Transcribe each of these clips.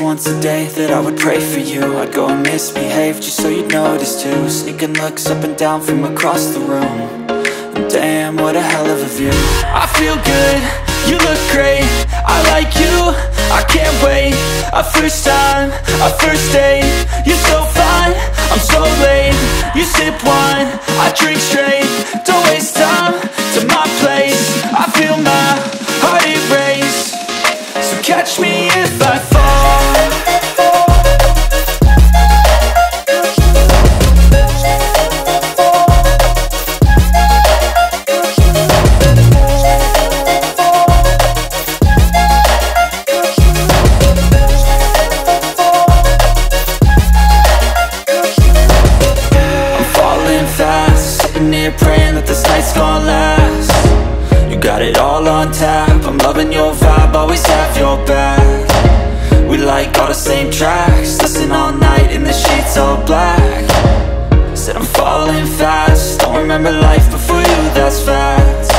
once a day that I would pray for you. I'd go and misbehave just so you'd notice too. Sneaking looks up and down from across the room. And damn, what a hell of a view. I feel good, you look great, I like you, I can't wait. A first time, a first date, you're so fine, I'm so late. You sip wine, I drink straight, don't waste time to my place. I feel my heart erase, so catch me if I fall. Praying that this night's gonna last. You got it all on tap, I'm loving your vibe, always have your back. We like all the same tracks, listen all night in the sheets all black. Said I'm falling fast, don't remember life before you, that's fact.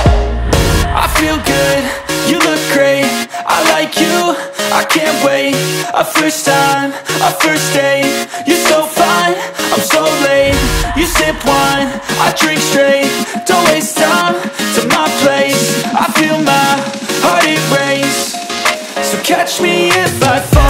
I feel good, you look great, I like you, I can't wait. A first time, a first date, you're so fine, I'm so late. You sip wine, I drink straight, don't waste time to my place. I feel my heart erase, so catch me if I fall.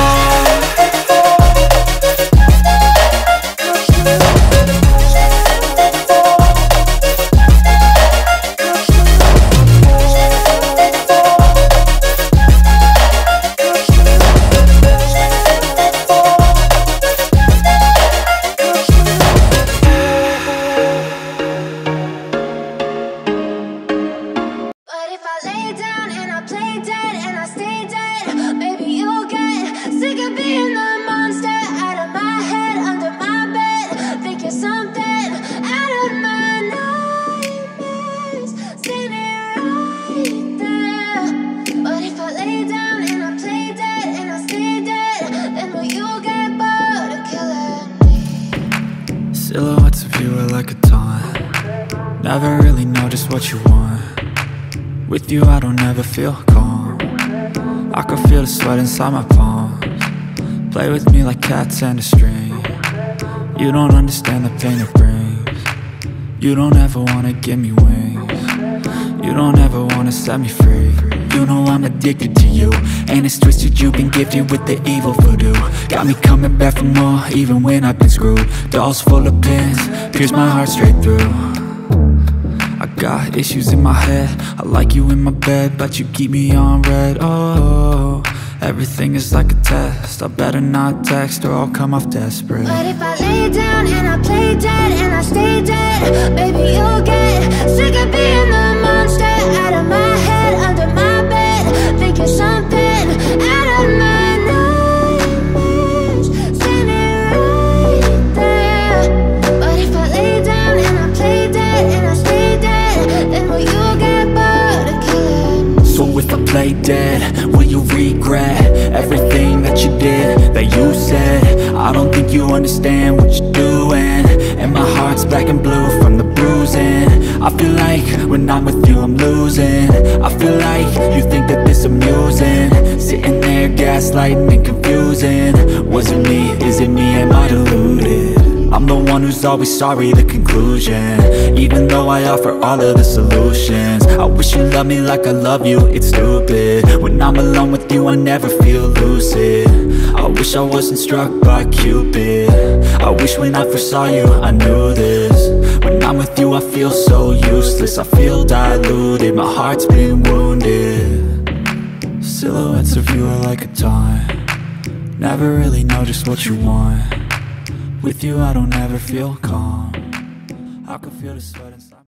Silhouettes of you are like a taunt. Never really know just what you want. With you I don't ever feel calm. I can feel the sweat inside my palms. Play with me like cats and a string. You don't understand the pain it brings. You don't ever wanna give me wings. You don't ever wanna set me free. You know I'm addicted to you, and it's twisted, you've been gifted with the evil voodoo. Got me coming back for more, even when I've been screwed. Dolls full of pins, pierce my heart straight through. I got issues in my head, I like you in my bed, but you keep me on red. Oh, everything is like a test, I better not text or I'll come off desperate. But if I lay down and I play dead and I stay dead, baby you'll get sick of being the monster out of my head, under my bed, thinking something out of my nightmares, standing right there. But if I lay down and I play dead and I stay dead, then will you get bored of killing me? So if I play dead, will you regret everything that you did, that you said? I don't think you understand what you're doing, and my heart's black and blue from the bruising. I feel like when I'm with you I'm losing. I feel like you think that this amusing, sitting there gaslighting and confusing. Was it me? Is it me? Am I deluded? I'm the one who's always sorry, the conclusion, even though I offer all of the solutions. I wish you loved me like I love you, it's stupid. When I'm alone with you I never feel lucid. I wish I wasn't struck by Cupid. I wish when I first saw you I knew this. When I'm with you I feel so useless, I feel diluted, my heart's been wounded. Silhouettes of you are like a taunt. Never really know just what you want. With you I don't ever feel calm. I can feel the sweat inside.